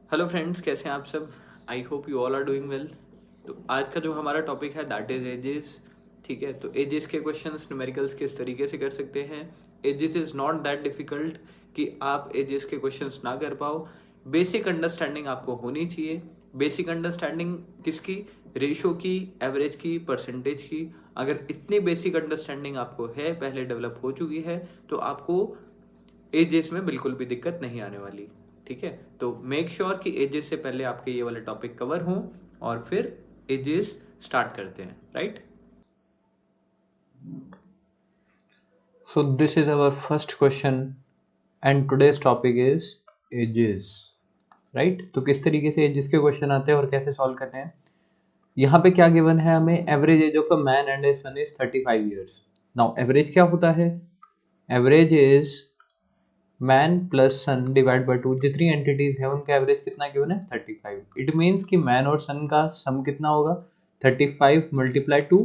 Hello friends, कैसे हैं आप सब। I hope you all are doing well. तो आज का जो हमारा टॉपिक है दैट इज एजेस। ठीक है, तो एजेस के क्वेश्चंस न्यूमेरिकल्स किस तरीके से कर सकते हैं। Ages is not that difficult कि आप एजेस के क्वेश्चंस ना कर पाओ। बेसिक अंडरस्टैंडिंग आपको होनी चाहिए। बेसिक अंडरस्टैंडिंग किसकी? रेशो की, एवरेज की, परसेंटेज की। अगर इतनी बेसिक अंडरस्टैंडिंग आपको है, पहले डेवलप हो चुकी है, तो आपको एजेस में बिल्कुल भी दिक्कत नहीं आने वाली। ठीक है, तो मेक श्योर कि एजेस से पहले आपके ये वाले टॉपिक कवर हों और फिर एजेस स्टार्ट करते हैं, right. So this is our first question and today's topic is ages, right? तो किस तरीके से एजेस के क्वेश्चन आते हैं और कैसे सॉल्व करते हैं। यहाँ पे क्या गिवन है हमें, average age of a man and a son is 35 years. Now average क्या होता है? Average is man plus son divide by 2। जितनी एंटिटीज है उनका एवरेज कितना गिवन है? 35। इट मीन्स कि मैन और सन का सम कितना होगा? 35 multiply 2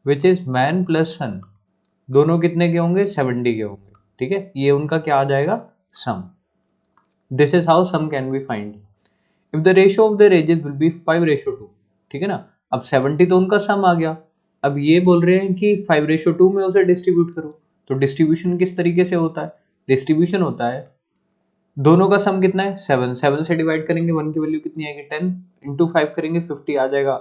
which is man plus son. दोनों कितने के होंगे? 70 के होंगे। ठीक है, ये उनका क्या आ जाएगा? Sum. This is how sum can be find if the ratio of the ages will be 5:2। ठीक है ना। अब 70 तो उनका सम आ गया। अब ये बोल रहे हैं कि 5:2 में उसे डिस्ट्रीब्यूट करो। तो डिस्ट्रीब्यूशन किस तरीके से होता है? डिस्ट्रीब्यूशन होता है, दोनों का सम कितना है? 7। 7 से डिवाइड करेंगे, 1 की वैल्यू कितनी आएगी? 10 इंटू 5 करेंगे, 50 आ जाएगा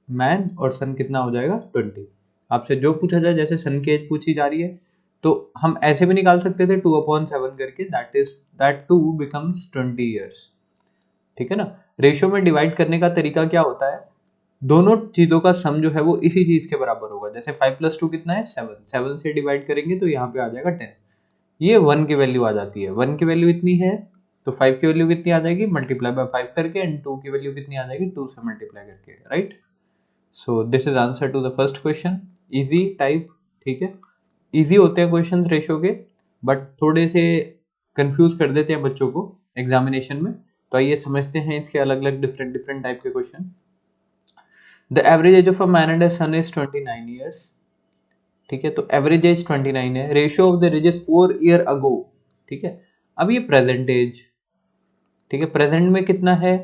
मैन, और सन कितना हो जाएगा? 20। आपसे जो पूछा जाए, जैसे सन की एज पूछी जा रही है तो हम ऐसे भी निकाल सकते थे 2/7 करके, दैट 2 बिकम्स 20 ईयर्स। ठीक है ना। रेशियो में डिवाइड करने का तरीका क्या होता है? दोनों चीजों का सम जो है वो इसी चीज के बराबर होगा। जैसे 5 + 2 कितना है? 7। 7 से डिवाइड करेंगे तो यहाँ पे आ जाएगा 10। ये 1 की वैल्यू आ जाती है। 1 की वैल्यू इतनी है तो 5 की वैल्यू कितनी आ जाएगी? मल्टीप्लाई बाय 5 करके, एंड 2 की वैल्यू कितनी आ जाएगी? 2 से मल्टीप्लाई करके, right. So this is answer to the first question. Easy type. ठीक है, इजी होते हैं क्वेश्चंस रेशियो के, बट थोड़े से कंफ्यूज कर देते हैं बच्चों को एग्जामिनेशन में। तो आइए समझते हैं इसके अलग अलग डिफरेंट डिफरेंट टाइप के question. The average age of a man and a son is 29 years. ठीक है, तो एवरेज एज 29 है। Ratio of the age 4 year ago. ठीक है, अब ये प्रेजेंट एज। ठीक है, प्रेजेंट में कितना है?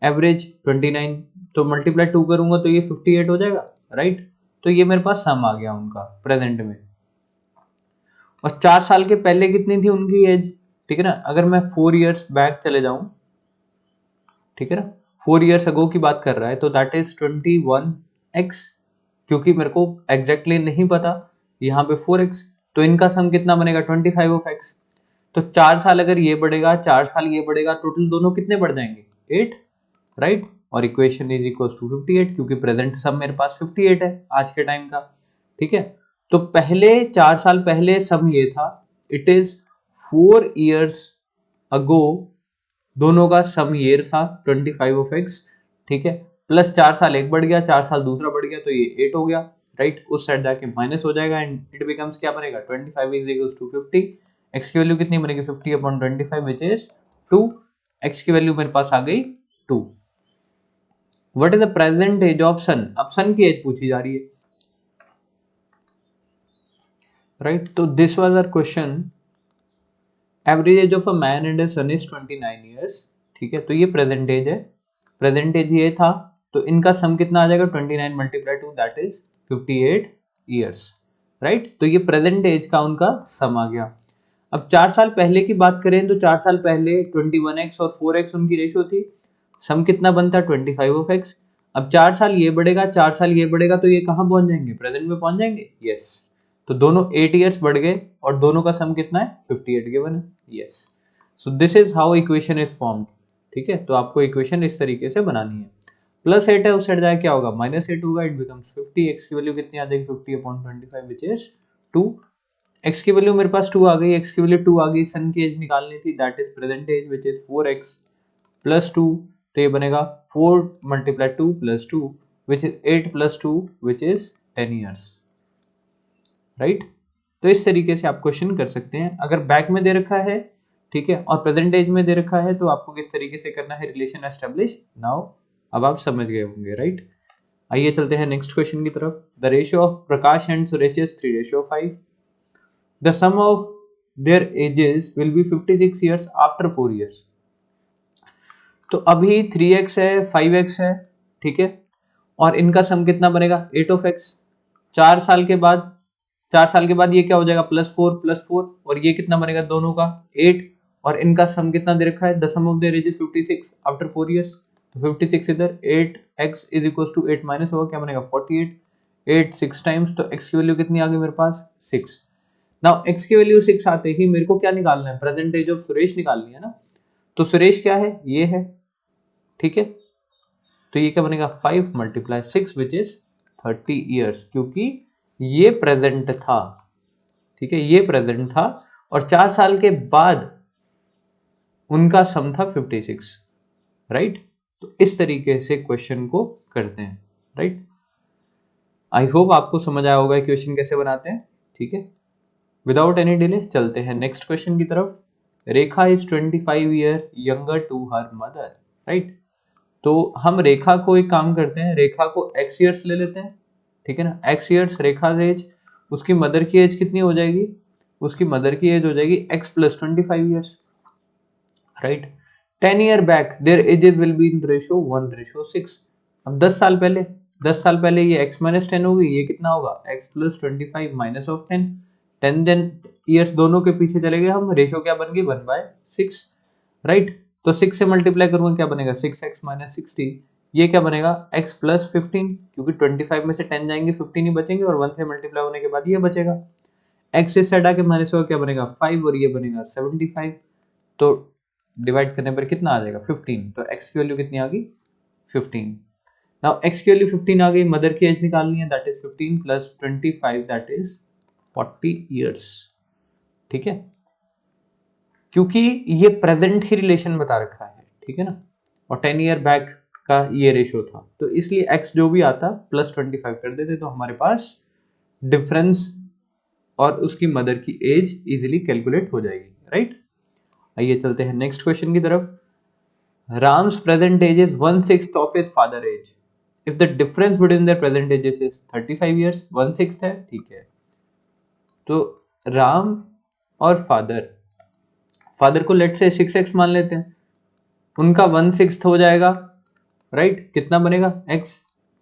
एवरेज 29, तो मल्टीप्लाई 2 करूंगा तो ये 58 हो जाएगा, राइट। तो ये मेरे पास सम आ गया उनका प्रेजेंट में। और 4 साल के पहले कितनी थी उनकी एज? ठीक है ना, अगर मैं 4 इयर्स बैक चले जाऊं, ठीक है ना, 4 इयर्स अगो की बात कर रहा है, तो दैट इज 21x। क्योंकि मेरे को एग्जैक्टली नहीं पता, यहाँ पे 4x, तो इनका सम कितना बनेगा? 25 ऑफ x। तो 4 साल अगर ये बढ़ेगा, 4 साल ये बढ़ेगा, टोटल दोनों कितने बढ़ जाएंगे? 8, राइट। और इक्वेशन इज इक्वल टू 58, क्योंकि प्रेजेंट सम मेरे पास 58 है आज के टाइम का। ठीक है, तो पहले 4 साल पहले सम ये था, इट इज 4 इयर्स अगो, दोनों का सम ईयर था 25 ऑफ एक्स। ठीक है, प्लस 4 साल एक बढ़ गया, 4 साल दूसरा बढ़ गया, तो ये 8 हो गया, राइट। उस साइड जाके माइनस हो जाएगा एंड इट बिकम्स क्या बनेगा? 25 इज इक्वल टू 50। एक्स की वैल्यू कितनी बनेगी? 50/25 विच इज 2। एक्स की वैल्यू मेरे पास आ गई 2। What is the present age of son? अब सन की एज पूछी जा रही है, राइट। तो this was our question. Average age of a man and a son is 29 years. ठीक है, तो ये प्रेजेंट एज है। प्रेजेंट एज ये था, तो इनका सम कितना आ जाएगा? 29 multiply 2 that is 58 years, right. तो ये प्रेजेंट एज का उनका सम आ गया। अब 4 साल पहले की बात करें तो 4 साल पहले 21x और 4x उनकी रेशियो थी। सम कितना बनता? 25 ऑफ x। अब 4 साल ये बढ़ेगा, 4 साल ये बढ़ेगा, तो ये कहां पहुंच जाएंगे? प्रेजेंट में पहुंच जाएंगे, यस। तो दोनों 8 इयर्स बढ़ गए और दोनों का सम कितना है? 58 गिवन है, yes. So this is how equation is formed. ठीक है, तो आपको इक्वेशन इस तरीके से बनानी है। +8 है, उस साइड जाए क्या होगा? -8 होगा, इट बिकम्स 50। एक्स की वैल्यू कितनी आ जाएगी? 50/25 विच इज 2। एक्स की वैल्यू मेरे पास 2 आ गई, एक्स की वैल्यू 2 आ गई। सन की एज निकालनी थी, that is present age which is 4x + 2। तो ये बनेगा 4 × 2 + 2 which is 8 + 2 which is 10 years, right. तो इस तरीके से आप क्वेश्चन कर सकते हैं। अगर बैक में दे रखा है, ठीक है, और प्रेजेंट एज में दे रखा है, तो आपको किस तरीके से करना है रिलेशन एस्टेब्लिश। नाउ अब आप समझ गए होंगे, राइट। आइए चलते हैं नेक्स्ट क्वेश्चन की तरफ। The ratio of Prakash and Suresh is 3:5। The sum of their ages will be 56 years after 4 years. तो अभी 3x है, 5x है, ठीक है, और इनका सम कितना बनेगा 8 ऑफ x। 4 साल के बाद, 4 साल के बाद ये क्या हो जाएगा +4 और ये कितना बनेगा दोनों का 8, और इनका सम कितना दे रखा है, the sum of their age is 56 after 4 years. तो 56 इधर, 8x is equal to 8 minus होगा, क्या बनेगा 48, 8 6 टाइम्स, तो x की वैल्यू कितनी आ गई मेरे पास 6। नाउ x की वैल्यू 6 आते ही मेरे को क्या निकालना है, प्रेजेंट एज ऑफ सुरेश निकालनी है ना। तो सुरेश क्या है, ये है, ठीक है, तो ये क्या बनेगा 5 मल्टीप्लाई 6 विच इज 30 ईयर्स, क्योंकि ये प्रेजेंट था, ठीक है, ये प्रेजेंट था, और 4 साल के बाद उनका सम था 56, राइट। तो इस तरीके से क्वेश्चन को करते हैं, राइट। आई होप आपको समझ आया होगा क्वेश्चन कैसे बनाते हैं, ठीक है। विदाउट एनी डिले चलते हैं नेक्स्ट क्वेश्चन की तरफ। Rekha is 25 year younger to her mother, right. तो हम रेखा को एक काम करते हैं, रेखा को x ईयर्स ले लेते हैं, ठीक है ना, x ईयर्स रेखा एज, उसकी मदर की एज कितनी हो जाएगी, उसकी मदर की एज हो जाएगी x + 25 years, right. 10 year back there edges will be in ratio 1:6। अब 10 साल पहले, 10 साल पहले ये x - 10 होगी, ये कितना होगा x + 25 माइनस ऑफ 10, 10 ईयर्स दोनों के पीछे चले गए हम, रेशियो क्या बन गई 1/6, राइट। तो 6 से मल्टीप्लाई करूंगा क्या बनेगा 6x - 60, ये क्या बनेगा x + 15, क्योंकि 25 में से 10 जाएंगे 15 ही बचेंगे, और 1 से मल्टीप्लाई होने के बाद ये बचेगा, x से हटा के माइनस होगा क्या बनेगा 5, और ये बनेगा 75। तो डिवाइड करने पर कितना आ जाएगा 15, तो x की वैल्यू कितनी आ गई 15। नाउ x की वैल्यू 15 आ गई, मदर की एज निकालनी है, that is 15 + 25 that is 40 years, ठीक है, क्योंकि ये प्रेजेंट ही रिलेशन बता रखा है, ठीक है ना, और 10 ईयर बैक का ये रेशियो था, तो इसलिए x जो भी आता +25 कर देते तो हमारे पास डिफरेंस और उसकी मदर की एज इजीली कैलकुलेट हो जाएगी, राइट। आइए चलते हैं नेक्स्ट क्वेश्चन की तरफ। Ram's present age is 1/6 of his father age. If the difference between their present ages is 35 years, 1/6 है, ठीक है। तो राम और फादर को लेट से 6x मान लेते हैं, उनका 1/6 हो जाएगा, राइट, कितना बनेगा x,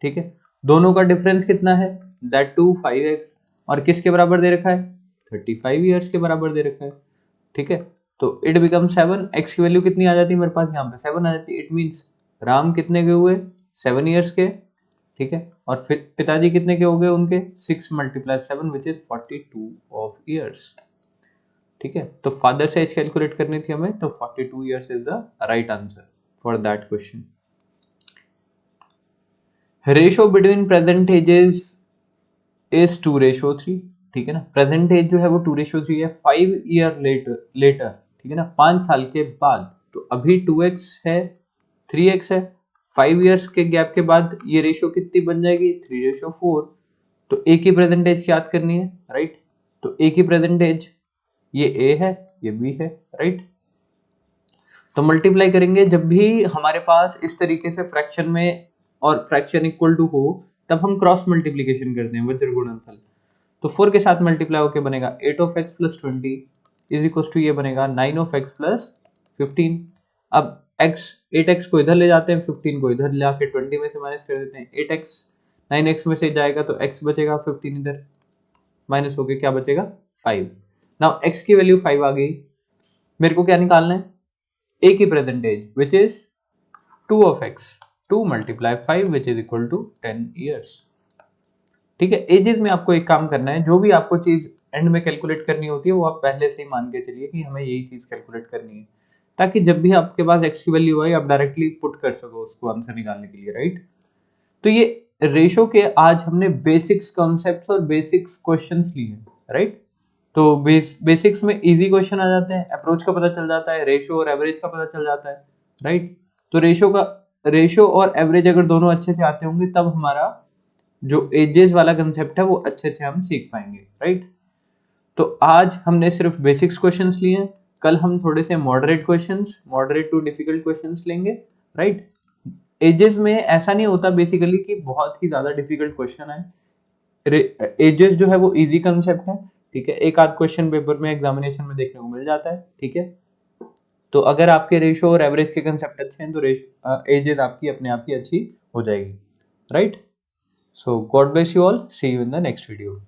ठीक है। दोनों का डिफरेंस कितना है, दैट टू 5x, और किसके बराबर दे रखा है 35 ईयर्स के बराबर दे रखा है, ठीक है। तो इट बिकम 7, x की वैल्यू कितनी आ जाती है मेरे पास यहाँ पे 7 आ जाती है। इट मींस राम कितने के हुए 7 ईयर्स के, ठीक है, और फिर पिताजी कितने के हो गए उनके 6 × 7 विच इज 42 ऑफ ईयर्स, ठीक है। तो फादर से एज कैलकुलेट करनी थी हमें, तो 42 years is the right answer for that question. Ratio between present ages is 2:3, ठीक है ना। प्रेजेंट एज जो है वो 2:3 है, 5 ईयर लेटर, ठीक है ना, 5 साल के बाद, तो अभी 2x है, 3x है, 5 ईयर्स के गैप के बाद ये रेशियो कितनी बन जाएगी 3:4। तो a की प्रेजेंट एज याद करनी है, राइट। तो a की प्रेजेंट एज ये a है, ये b है, राइट। तो मल्टीप्लाई करेंगे, जब भी हमारे पास इस तरीके से फ्रैक्शन में और फ्रैक्शन इक्वल टू हो, तब हम क्रॉस मल्टीप्लीकेशन करते हैं, वज्र गुणनफल। तो 4 के साथ मल्टीप्लाई होके बनेगा 8 of x + 20 is equal to ये बनेगा 9 ऑफ x + 15। अब x 8x को इधर ले जाते हैं, 15 को इधर ले आके 20 में से माइनस कर देते हैं, 8x 9x में से जाएगा तो x बचेगा, 15 इधर माइनस होके क्या बचेगा 5। नाउ x की वैल्यू 5 आ गई, मेरे को क्या निकालना है a की present age which is 2 of x, 2 × 5 which is equal to 10 years, ठीक है। एजेस में आपको एक काम करना है, जो भी आपको चीज एंड में कैलकुलेट करनी होती है वो आप पहले से ही मान के चलिए कि हमें यही चीज कैलकुलेट करनी है, ताकि जब भी आपके पास x की वैल्यू आए आप डायरेक्टली पुट कर सको उसको आंसर निकालने के लिए, राइट। तो ये रेशो के आज हमने बेसिक्स कॉन्सेप्ट्स और बेसिक्स क्वेश्चंस लिए हैं, राइट। तो बेसिक्स में इजी क्वेश्चन आ जाते हैं, अप्रोच का पता चल जाता है, रेशो और एवरेज का पता चल जाता है, राइट। तो रेशो और एवरेज अगर दोनों अच्छे से आते होंगे तब हमारा जो एजेस वाला कंसेप्ट है वो अच्छे से हम सीख पाएंगे, राइट। तो आज हमने सिर्फ बेसिक्स क्वेश्चंस लिए हैं, कल हम थोड़े से मॉडरेट टू डिफिकल्ट क्वेश्चंस लेंगे, राइट। एजेस में ऐसा नहीं होता बेसिकली कि बहुत ही ज्यादा डिफिकल्ट क्वेश्चन है, एजेस जो है वो इजी कंसेप्ट है, ठीक है। एक आध क्वेश्चन पेपर में एग्जामिनेशन में देखने को मिल जाता है, ठीक है। तो अगर आपके रेशो और एवरेज के कंसेप्ट अच्छे हैं तो एजेस आपकी अपने आप ही अच्छी हो जाएगी, right? So god bless you all, see you in the next video.